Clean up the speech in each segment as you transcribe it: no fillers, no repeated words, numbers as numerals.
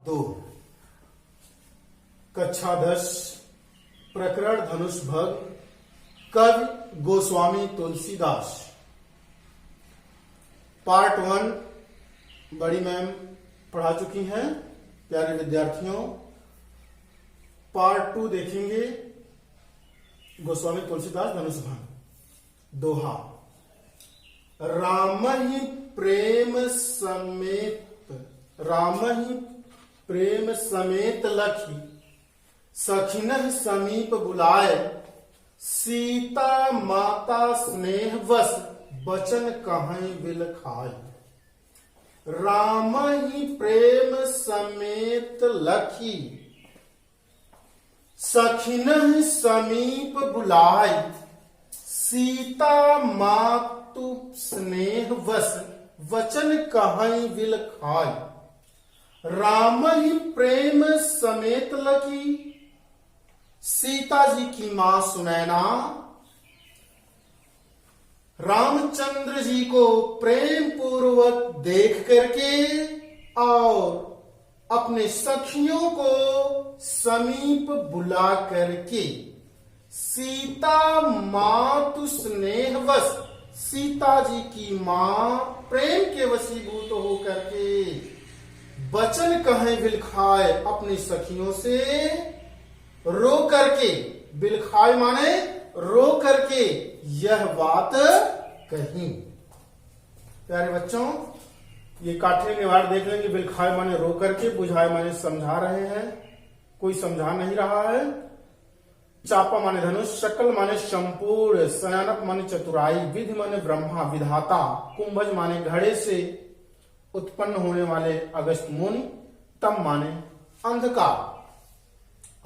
दो कक्षा 10 प्रकरण धनुष भग कवि गोस्वामी तुलसीदास। पार्ट 1 बड़ी मैम पढ़ा चुकी हैं प्यारे विद्यार्थियों। पार्ट 2 देखेंगे गोस्वामी तुलसीदास धनुष भग। दोहा राम ही प्रेम समेत लखी सखिन समीप बुलाए सीता माता स्नेह वश बचन कहीं बिल खाए। राम ही प्रेम समेत लखी सखिन समीप बुलाए सीता मातु स्नेह वश वचन कहीं बिल खाए। राम ही प्रेम समेत लकी सीता जी की मां सुनैना रामचंद्र जी को प्रेम पूर्वक देख करके और अपने सखियों को समीप बुला करके सीता मातु स्नेहवश सीता जी की मां प्रेम के वशीभूत होकर के बचन कहे बिलखाए अपनी सखियों से रो करके, बिलखाए माने रो करके यह बात कही। प्यारे बच्चों ये काठिन्य निवार देख लेंगे। बिलखाए माने रो करके, बुझाए माने समझा रहे हैं, कोई समझा नहीं रहा है। चापा माने धनुष, शकल माने संपूर्ण, सयानक माने चतुराई, विधि माने ब्रह्मा विधाता, कुंभज माने घड़े से उत्पन्न होने वाले अगस्त मुनि, तम माने अंधकार।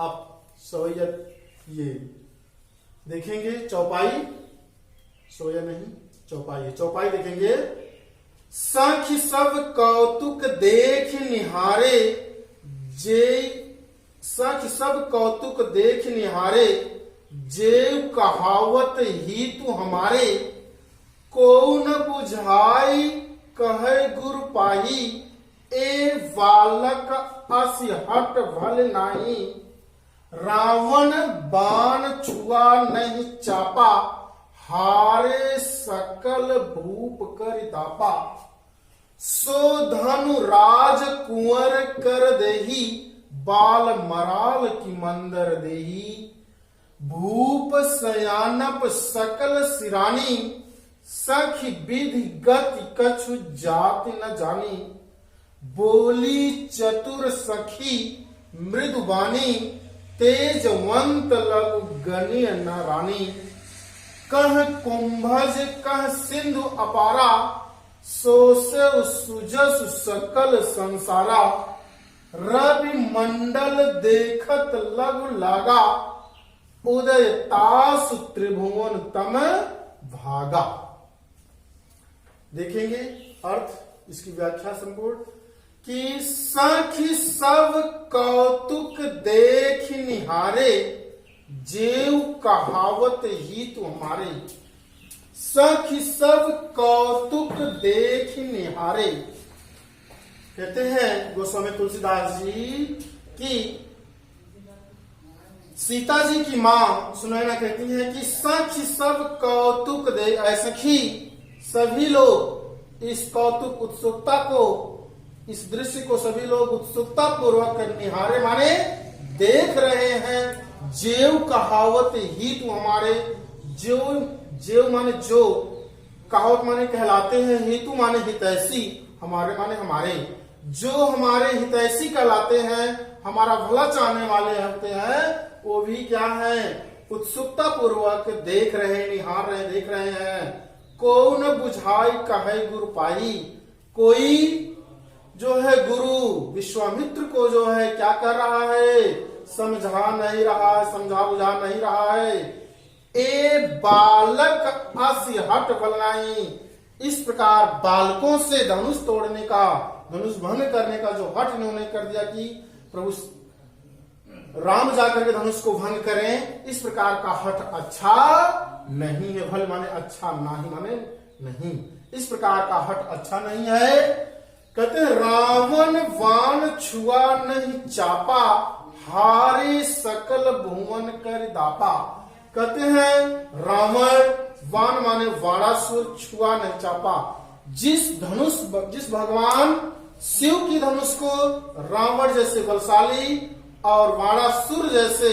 आप सवैयत ये देखेंगे चौपाई, सोया नहीं चौपाई, चौपाई देखेंगे। साखी सब कौतुक देख निहारे जे साखी सब कौतुक देख निहारे जेव कहावत ही तू हमारे को न बुझाई कहे गुरु पाही ए बालक असि हट भल नाही। रावण बाण छुआ नहीं चापा हारे सकल भूप कर दापा। सो धनु राज कुंवर कर देही बाल मराल की मंदर देही। भूप सयानप सकल सिरानी सखी विधि गति कछु जाति न जानी। बोली चतुर सखी मृदुबानी तेजवंत लघु गणिय न रानी। कह कुंभज कह सिंधु अपारा सो से सुजस सकल संसारा। रवि मंडल देखत लघु लागा उदय तास त्रिभुवन तम भागा। देखेंगे अर्थ इसकी व्याख्या संपूर्ण कि सखी सब कौतुक देख निहारे जेव कहावत ही तू हमारे। सखी सब कौतुक देख निहारे कहते हैं गोस्वामी तुलसीदास जी की सीता जी की मां सुनैना कहती है कि सखी सब कौतुक दे सखी सभी लोग इस कौतुक उत्सुकता को, इस दृश्य को सभी लोग उत्सुकता पूर्वक निहारे माने देख रहे हैं। जेव कहावत ही तू हमारे, जेव माने जो, कहावत माने कहलाते हैं, हेतु माने हितैषी, हमारे माने हमारे, जो हमारे हितैषी कहलाते हैं, हमारा भला चाहने वाले होते हैं, वो भी क्या है उत्सुकता पूर्वक देख रहे, निहार रहे, देख रहे हैं। को न बुझाई कहे गुरु पाई। कोई जो है गुरु विश्वामित्र को जो है क्या कर रहा है, समझा नहीं रहा है, समझा बुझा नहीं रहा है। ए बालक असि हट बलनाई। इस प्रकार बालकों से धनुष तोड़ने का, धनुष भंग करने का जो हट इन्होंने कर दिया कि प्रभु राम जाकर के धनुष को भंग करें, इस प्रकार का हट अच्छा नहीं है। भल माने अच्छा, नाही माने नहीं, इस प्रकार का हट अच्छा नहीं है। कहते हैं रावण वान छुआ नहीं चापा, हारे सकल भुवन कर दापा। कहते हैं रावण, वान माने वाणासुर, छुआ नहीं चापा, जिस भगवान शिव की धनुष को रावण जैसे बलशाली और वाणासुर जैसे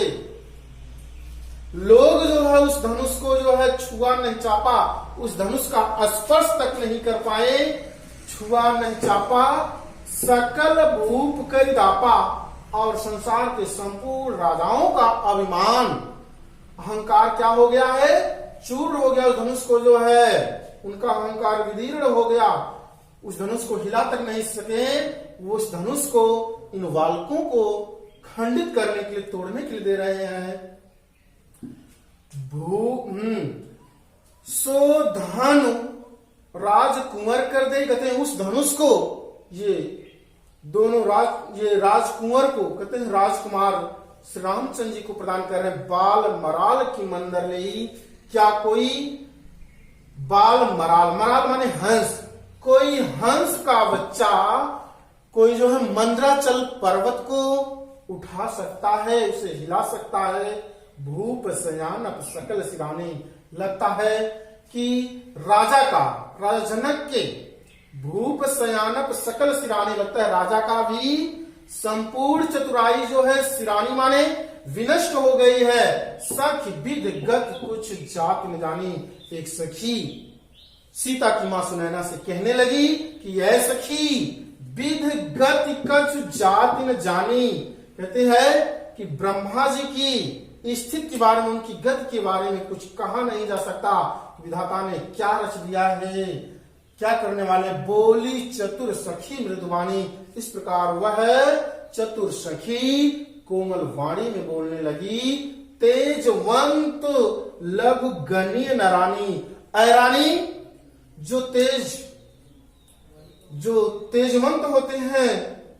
लोग जो है उस धनुष को जो है छुआ नहीं चापा, उस धनुष का स्पर्श तक नहीं कर पाए, छुआ नहीं चापा, सकल भूप कर दापा, और संसार के संपूर्ण राजाओं का अभिमान अहंकार क्या हो गया है, चूर्ण हो गया। उस धनुष को जो है उनका अहंकार विदीर्ण हो गया, उस धनुष को हिला तक नहीं सके। वो उस धनुष को इन बालकों को खंडित करने के लिए, तोड़ने के लिए दे रहे हैं। सो धनु राजकुंवर कर दे, कहते हैं उस धनुष को ये दोनों ये राजकुंवर को, कहते हैं राजकुमार श्री रामचंद्र जी को प्रदान कर रहे हैं। बाल मराल की मंदर ले, क्या कोई बाल मराल, मराल माने हंस, कोई हंस का बच्चा कोई जो है मंदराचल पर्वत को उठा सकता है, उसे हिला सकता है। भूप सयानप सकल सिरानी, लगता है कि राजा जनक के भूप सयानप सकल सिरानी, लगता है राजा का भी संपूर्ण चतुराई जो है, सिरानी माने विनष्ट हो गई है। सखी विध गत कुछ जात न जानी, एक सखी सीता की मां सुनैना से कहने लगी कि यह सखी विध गति कुछ जात न जानी, कहते हैं कि ब्रह्मा जी की स्थिति के बारे में, उनकी गति के बारे में कुछ कहा नहीं जा सकता। विधाता ने क्या रच दिया है, क्या करने वाले। बोली चतुर सखी मृदुवाणी, इस प्रकार वह चतुर सखी कोमल वाणी में बोलने लगी। तेजवंत लघु गणीय नरानी, ऐरानी जो तेजवंत होते हैं,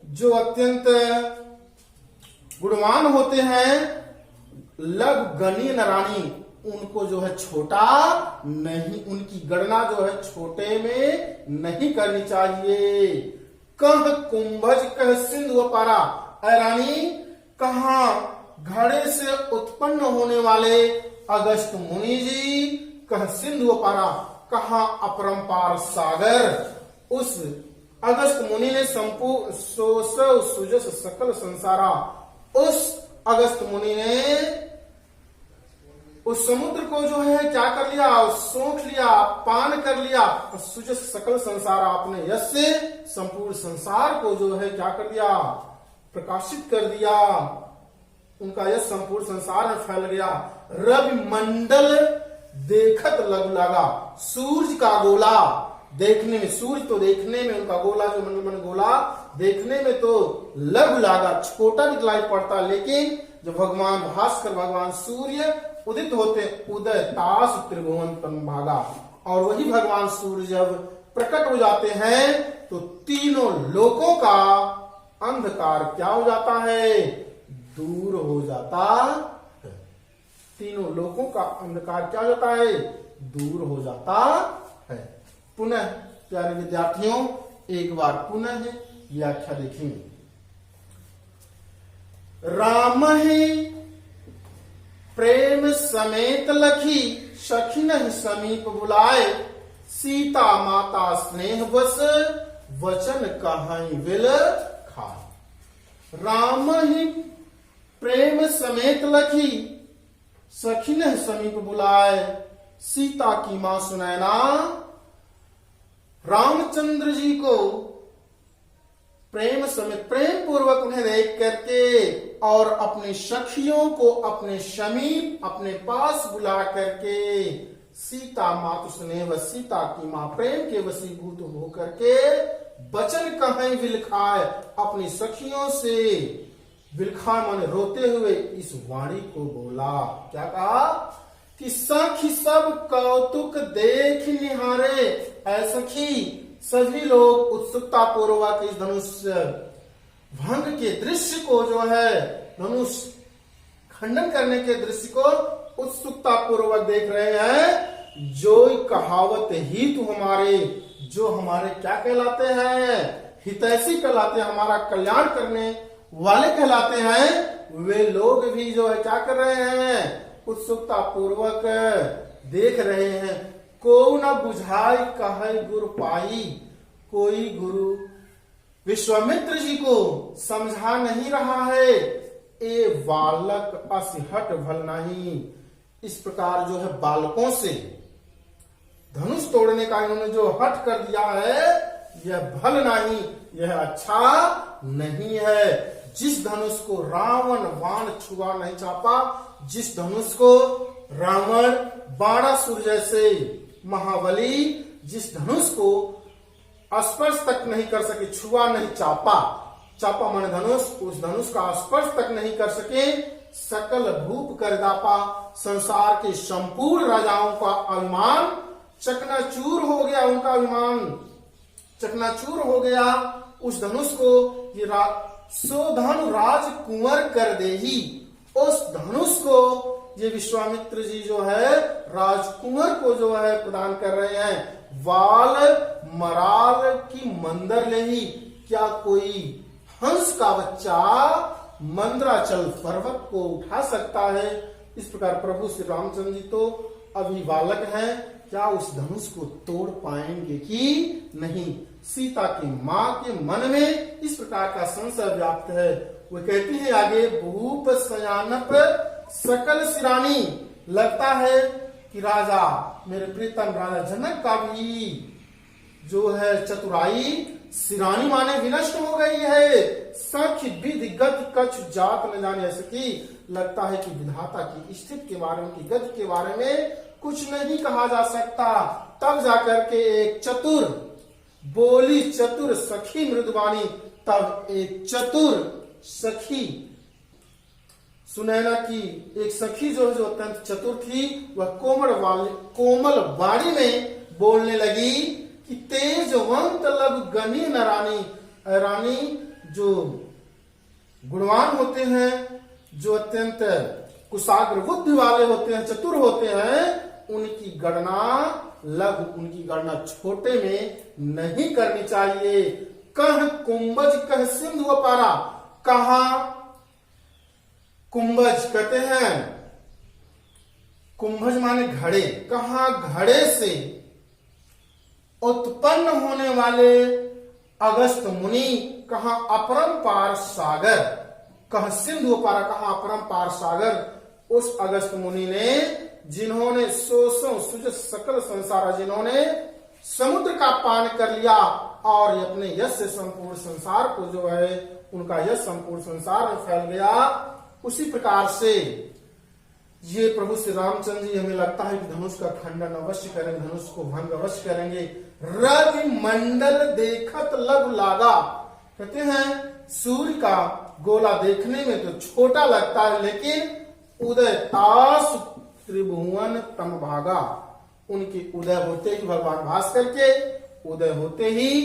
जो अत्यंत गुणवान होते हैं, लघु गणीय नरानी, उनको जो है छोटा नहीं, उनकी गणना जो है छोटे में नहीं करनी चाहिए। कह कुंभज कह सिंधु पारा, ऐरानी कहा घड़े से उत्पन्न होने वाले अगस्त मुनि जी, कह सिंधु पारा, कहा अपरंपार सागर। उस अगस्त मुनि ने संपूर्ण सुजस सकल संसारा, उस अगस्त मुनि ने उस समुद्र को जो है क्या कर लिया, सोख लिया, पान कर लिया, सुजस सकल संसार, अपने यश से संपूर्ण संसार को जो है क्या कर दिया, प्रकाशित कर दिया। उनका यश संपूर्ण संसार में फैल गया। रवि मंडल देखत लग लगा, सूरज का गोला देखने में, सूरज तो देखने में, उनका गोला जो मंडल मन गोला देखने में तो लघु लगा, छोटा दिखलाई पड़ता, लेकिन जब भगवान भास्कर, भगवान सूर्य उदित होते, उदय तास त्रिभुवन तन भागा, और वही भगवान सूर्य जब प्रकट हो जाते हैं तो तीनों लोकों का अंधकार क्या हो जाता है, दूर हो जाता है। तीनों लोकों का अंधकार क्या हो जाता है, दूर हो जाता है। पुनः प्यारे विद्यार्थियों, एक बार पुनः व्याख्या देखेंगे। राम ही प्रेम समेत लखी, सखी नहीं समीप बुलाए, सीता माता स्नेह बस, वचन कहाई विल खाए। राम ही प्रेम समेत लखी, सखी नहीं समीप बुलाए, सीता की मां सुनैना रामचंद्र जी को प्रेम समेत, प्रेम पूर्वक उन्हें देख करके और अपनी सखियों को अपने समीप, अपने पास बुला करके, सीता मातु स्नेह, सीता की मां प्रेम के वशीभूत हो करके वचन कहें विलखाए, अपनी सखियों से विलखाए माने रोते हुए इस वाणी को बोला। क्या कहा कि सखी सब कौतुक देख निहारे, ऐ सखी सभी लोग उत्सुकता पूर्वक इस धनुष भंग के दृश्य को जो है, धनुष खंडन करने के दृश्य को उत्सुकता पूर्वक देख रहे हैं। जो कहावत ही तो हमारे, जो हमारे क्या कहलाते हैं, हितैषी कहलाते हैं, हमारा कल्याण करने वाले कहलाते हैं, वे लोग भी जो है क्या कर रहे हैं, उत्सुकता पूर्वक देख रहे हैं। को न बुझाई कहे गुरु पाई, कोई गुरु विश्वामित्र जी को समझा नहीं रहा है, ए बालक असहट भल नहीं। इस प्रकार जो है बालकों से धनुष तोड़ने का इन्होंने जो हट कर दिया है, यह भल नहीं, यह अच्छा नहीं है। जिस धनुष को रावण बाण छुआ नहीं चापा, जिस धनुष को रावण बाणासुर जैसे महाबली जिस धनुष को स्पर्श तक नहीं कर सके, छुआ नहीं चापा, चापा माने धनुष, उस धनुष का स्पर्श तक नहीं कर सके, सकल भूप कर दापा, संसार के संपूर्ण राजाओं का अभिमान चकनाचूर हो गया, उनका अभिमान चकनाचूर हो गया। उस धनुष को ये सो धनु राज कुंवर कर दे ही, उस धनुष को ये विश्वामित्र जी जो है राजकुंवर को जो है प्रदान कर रहे हैं। वाल मराल की मंदर ले ही, क्या कोई हंस का बच्चा मंदराचल पर्वत को उठा सकता है? इस प्रकार प्रभु श्री रामचंद्र जी तो अभी बालक हैं, क्या उस धनुष को तोड़ पाएंगे कि नहीं? सीता की मां के मन में इस प्रकार का संशय व्याप्त है। वो कहती है आगे, भूप सयानप सकल सिरानी, लगता है कि राजा मेरे प्रीतम राजा जनक का भी जो है चतुराई सिरानी माने विनष्ट हो गई है। सख विधि गति कछु जात न जाने सकी, लगता है कि विधाता की स्थिति के बारे में, की गति के बारे में कुछ नहीं कहा जा सकता। तब जाकर के एक चतुर बोली, चतुर सखी मृदुवाणी, तब एक चतुर सखी सुनैना की एक सखी जो अत्यंत चतुर थी, वह कोमल वाणी में बोलने लगी कि तेजवंत लग गनी न रानी, रानी जो गुणवान होते हैं, जो अत्यंत कुशाग्र बुद्धि वाले होते हैं, चतुर होते हैं, उनकी गणना लघु, उनकी गणना छोटे में नहीं करनी चाहिए। कह कुंभज कह सिंधु अपारा, कहा कुंभज कहते हैं, कुंभज माने घड़े, कहा घड़े से उत्पन्न होने वाले अगस्त मुनि, कहा अपरंपार सागर, कहा सिंधु अपारा, कहा अपरंपार सागर। उस अगस्त मुनि ने जिन्होंने सोसों सुज सकल संसार, जिन्होंने समुद्र का पान कर लिया और अपने यश से संपूर्ण संसार को जो है उनका यश संपूर्ण संसार में फैल गया, उसी प्रकार से ये प्रभु श्री रामचंद्र जी हमें लगता है कि धनुष का खंडन अवश्य करेंगे, धनुष को भंग अवश्य करेंगे। रवि मंडल देखत लघु लागा, कहते हैं सूर्य का गोला देखने में तो छोटा लगता है, लेकिन उदय तास त्रिभुवन तम भागा, उनके उदय होते ही भगवान भास्कर के उदय होते ही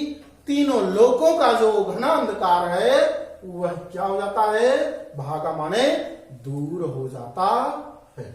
तीनों लोकों का जो घना अंधकार है वह क्या हो जाता है? भागा माने दूर हो जाता है।